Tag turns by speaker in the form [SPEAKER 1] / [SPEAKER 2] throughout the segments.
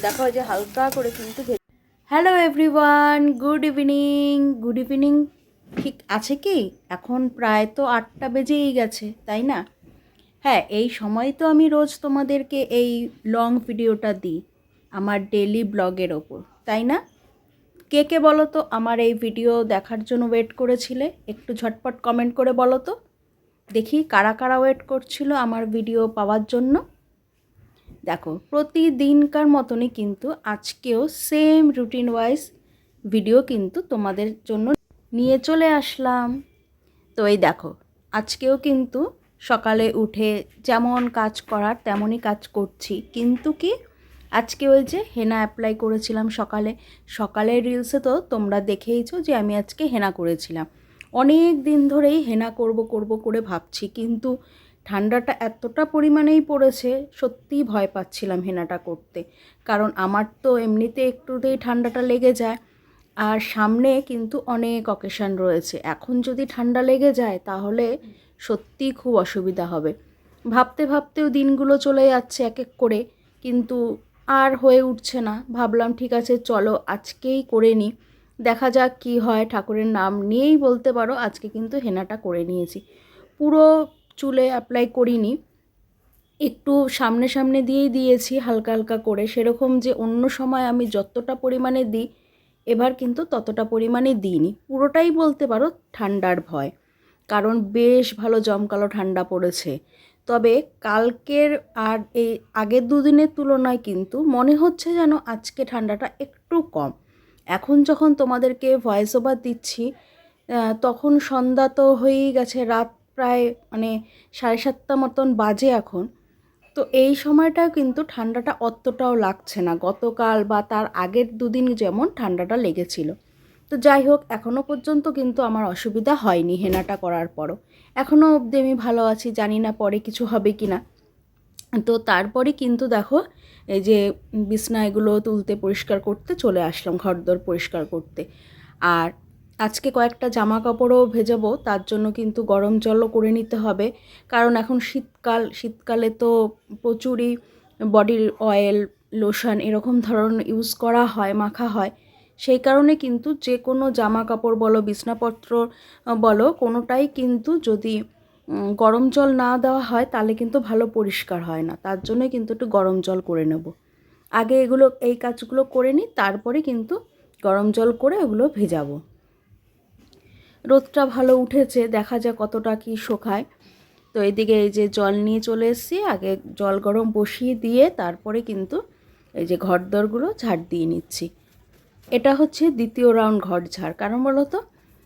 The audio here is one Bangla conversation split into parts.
[SPEAKER 1] দেখো যে হালকা করে কিন্তু হ্যালো এভরিওয়ান, গুড ইভিনিং। ঠিক আছে কি? এখন প্রায় তো 8টা বেজেই গেছে, তাই না? হ্যাঁ, এই সময় তো আমি রোজ তোমাদেরকে এই লং ভিডিওটা দিই আমার ডেলি ব্লগের ওপর, তাই না? কে কে বলো তো আমার এই ভিডিও দেখার জন্য ওয়েট করেছিলে? একটু ঝটপট কমেন্ট করে বলো তো দেখি কারা কারা ওয়েট করছিল আমার ভিডিও পাওয়ার জন্য। দেখো, প্রতিদিনকার মতনই কিন্তু আজকেও সেম রুটিন ওয়াইজ ভিডিও কিন্তু তোমাদের জন্য নিয়ে চলে আসলাম। তো এই দেখো, আজকেও কিন্তু সকালে উঠে যেমন কাজ করার তেমনই কাজ করছি, কিন্তু কি আজকে ওই যে হেনা অ্যাপ্লাই করেছিলাম সকালের রিলসে তো তোমরা দেখেইছো যে আমি আজকে হেনা করেছিলাম। অনেক দিন ধরেই হেনা করব করে ভাবছি, কিন্তু ঠান্ডাটা এতটা পরিমাণেই পড়েছে, সত্যিই ভয় পাচ্ছিলাম হেনাটা করতে। কারণ আমার তো এমনিতে একটুতেই ঠান্ডাটা লেগে যায়, আর সামনে কিন্তু অনেক অকেশান রয়েছে। এখন যদি ঠান্ডা লেগে যায় তাহলে সত্যিই খুব অসুবিধা হবে। ভাবতে ভাবতেও দিনগুলো চলে যাচ্ছে এক এক করে, কিন্তু আর হয়ে উঠছে না। ভাবলাম ঠিক আছে, চলো আজকেই করে নিই, দেখা যাক কি হয়। ঠাকুরের নাম নিয়েই বলতে পারো আজকে কিন্তু হেনাটা করে নিয়েছি। পুরো চুলে অ্যাপ্লাই করিনি, একটু সামনে সামনে দিয়েই দিয়েছি হালকা হালকা করে। সেরকম যে অন্য সময় আমি যতটা পরিমাণে দিই এবার কিন্তু ততটা পরিমাণে দিইনি, পুরোটাই বলতে পারো ঠান্ডার ভয়। কারণ বেশ ভালো জমকালো ঠান্ডা পড়েছে। তবে কালকের আর এই আগের দুদিনের তুলনায় কিন্তু মনে হচ্ছে যেন আজকে ঠান্ডাটা একটু কম। এখন যখন তোমাদেরকে ভয়েস ওভার দিচ্ছি তখন সন্ধ্যা তো হয়েই গেছে, রাত প্রায় মানে 7:30 মতন বাজে এখন। তো এই সময়টাও কিন্তু ঠান্ডাটা অতটাও লাগছে না, গতকাল বা তার আগের দুদিন যেমন ঠান্ডাটা লেগেছিল। তো যাই হোক, এখনও পর্যন্ত কিন্তু আমার অসুবিধা হয়নি হেনাটা করার পরও। এখনও অবধি আমি ভালো আছি, জানি না পরে কিছু হবে কি না। তো তারপরে কিন্তু দেখো এই যে বিছনা এগুলো তুলতে পরিষ্কার করতে চলে আসলাম, ঘরদোর পরিষ্কার করতে। আর আজকে কয়েকটা জামা কাপড়ও ভেজাবো, তার জন্য কিন্তু গরম জলও করে নিতে হবে। কারণ এখন শীতকালে তো প্রচুরই বডির অয়েল, লোশন এরকম ধরনের ইউজ করা হয়, মাখা হয়। সেই কারণে কিন্তু যে কোনো জামা কাপড় বলো, বিছনাপত্র বলো, কোনোটাই কিন্তু যদি গরম জল না দেওয়া হয় তাহলে কিন্তু ভালো পরিষ্কার হয় না। তার জন্যই কিন্তু একটু গরম জল করে নেব। আগে এই কাজগুলো করে নিই, তারপরে কিন্তু গরম জল করে এগুলো ভেজাবো। রোদটা ভালো উঠেছে, দেখা যাক কতটা কি শোকায়। তো এদিকে এই যে জল নিয়ে চলে এসেছি, আগে জল গরম বসিয়ে দিয়ে তারপরে কিন্তু এই যে ঘরদোরগুলো ঝাড় দিয়ে নিচ্ছি। এটা হচ্ছে দ্বিতীয় রাউন্ড ঘর ঝাড়। কারণ বলো তো,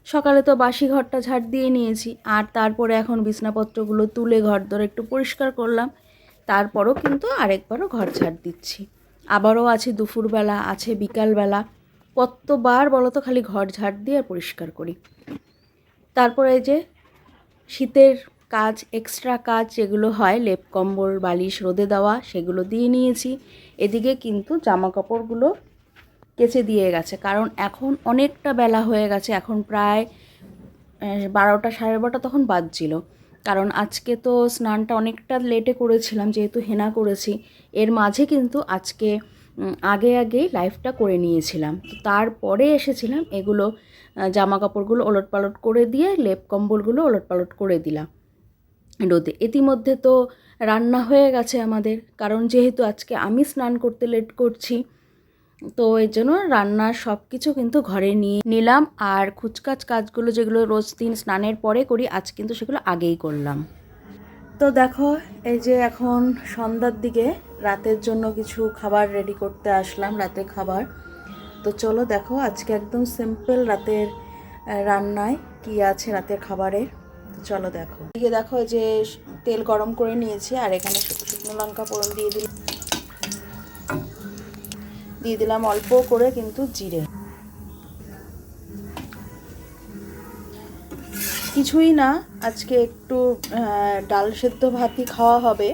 [SPEAKER 1] সকালে তো বাসি ঘরটা ঝাড় দিয়ে নিয়েছি, আর তারপরে এখন বিছনাপত্রগুলো তুলে ঘরদোর একটু পরিষ্কার করলাম, তারপরও কিন্তু আরেকবারও ঘর ঝাড় দিচ্ছি। আবারও আছে দুপুরবেলা, আছে বিকালবেলা, কতবার বলো তো খালি ঘর ঝাড় দিয়ে আর পরিষ্কার করি। তারপরে এই যে শীতের কাজ, এক্সট্রা কাজ যেগুলো হয়, লেপ কম্বল বালিশ রোদে দেওয়া, সেগুলো দিয়ে নিয়েছি। এদিকে কিন্তু জামা কাপড়গুলো কেচে দিয়ে গেছে, কারণ এখন অনেকটা বেলা হয়ে গেছে, এখন প্রায় 12টা 12:30 তখন বাজছিল। কারণ আজকে তো স্নানটা অনেকটা লেটে করেছিলাম, যেহেতু হেনা করেছি। এর মাঝে কিন্তু আজকে আগেই লাইভটা করে নিয়েছিলাম। তো তারপরে এসেছিলাম এগুলো জামা কাপড়গুলো ওলটপালট করে দিয়ে লেপ কম্বলগুলো ওলটপালট করে দিলাম রোদে। ইতিমধ্যে তো রান্না হয়ে গেছে আমাদের, কারণ যেহেতু আজকে আমি স্নান করতে লেট করছি, তো এর জন্য রান্নার সব কিছু কিন্তু ঘরে নিয়ে নিলাম। আর কুচকাচ কাজগুলো যেগুলো রোজ দিন স্নানের পরে করি, আজ কিন্তু সেগুলো আগেই করলাম। তো দেখো, এই যে এখন সন্ধ্যার দিকে রাতের জন্য কিছু খাবার রেডি করতে আসলাম, রাতের খাবার। তো চলো দেখো আজকে একদম সিম্পল রাতের রান্নায় কি আছে রাতের খাবারে। চলো দেখো, এদিকে দেখো যে তেল গরম করে নিয়েছি, আর এখানে শুকনো লঙ্কা ফোড়ন দিয়ে দিলাম অল্প করে কিন্তু জিরে। কিছুই না, আজকে একটু ডাল সেদ্ধ ভাতই খাওয়া হবে,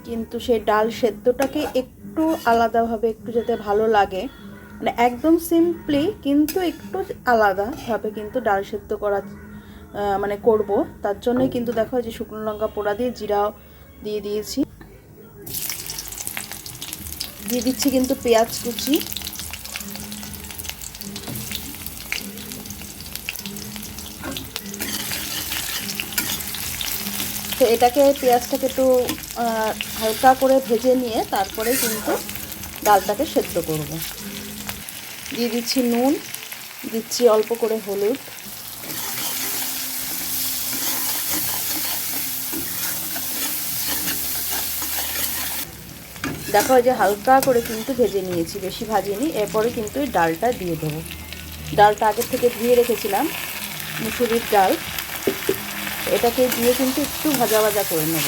[SPEAKER 1] কিন্তু সেই ডাল সেদ্ধটাকে একটু আলাদাভাবে, একটু যাতে ভালো লাগে, মানে একদম সিম্পলি কিন্তু একটু আলাদাভাবে কিন্তু ডাল সেদ্ধ করা মানে করব। তার জন্যই কিন্তু দেখো যে শুকনো লঙ্কা পোড়া দিয়ে জিরাও দিয়ে দিয়েছি। দিয়ে দিচ্ছি কিন্তু পেঁয়াজ কুচি। তো এটাকে পেঁয়াজটাকে একটু হালকা করে ভেজে নিয়ে তারপরে কিন্তু ডালটাকে সেদ্ধ করব। দিয়ে দিচ্ছি নুন, দিচ্ছি অল্প করে হলুদ, দেখো এই যে হালকা করে কিন্তু ভেজে নিয়েছি, বেশি ভাজিনি। এরপরে কিন্তু ডালটা দিয়ে দেবো। ডালটা আগের থেকে ধুয়ে রেখেছিলাম, মুসুরির ডাল। এটাকে দিয়ে কিন্তু একটু ভাজা ভাজা করে নেব।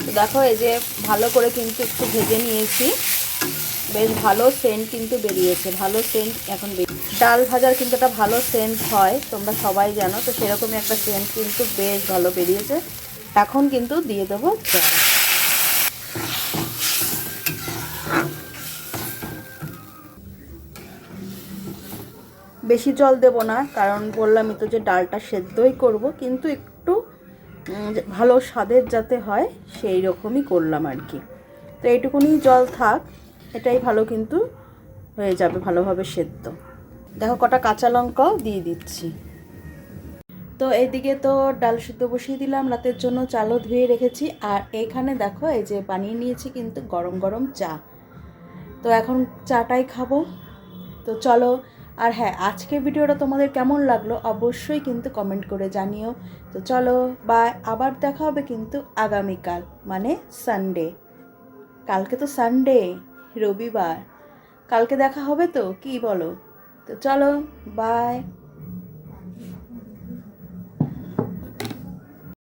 [SPEAKER 1] তো দেখো এই যে ভালো করে কিন্তু একটু ভেজে নিয়েছি, বেশ ভালো সেন্ট কিন্তু বেরিয়েছে, ভালো সেন্ট এখন ডাল ভাজার কিন্তু একটা ভালো সেন্ট হয়, তোমরা সবাই জানো। তো সেরকমই একটা সেন্ট কিন্তু বেশ ভালো বেরিয়েছে। এখন কিন্তু দিয়ে দেবো জল। বেশি জল দেব না, কারণ বললামই তো যে ডালটা সেদ্ধই করব, কিন্তু একটু ভালো স্বাদের যাতে হয় সেই রকমই করলাম আর কি। তো এইটুকুনি জল থাক, এটাই ভালো কিন্তু হয়ে যাবে ভালোভাবে সেদ্ধ। দেখো কটা কাঁচা লঙ্কাও দিয়ে দিচ্ছি। তো এইদিকে তো ডাল সিদ্ধ বসিয়ে দিলাম রাতের জন্য, চালও ধুয়ে রেখেছি। আর এইখানে দেখো এই যে বানিয়ে নিয়েছি কিন্তু গরম গরম চা। তো এখন চাটাই খাবো। তো চলো। আর হ্যাঁ, আজকের ভিডিওটা তোমাদের কেমন লাগলো অবশ্যই কিন্তু কমেন্ট করে জানিও। তো চলো, বাই। আবার দেখা হবে কিন্তু আগামীকাল, মানে সানডে। কালকে তো সানডে, রবিবার। কালকে দেখা হবে তো, কি বলো? তো চলো, বাই।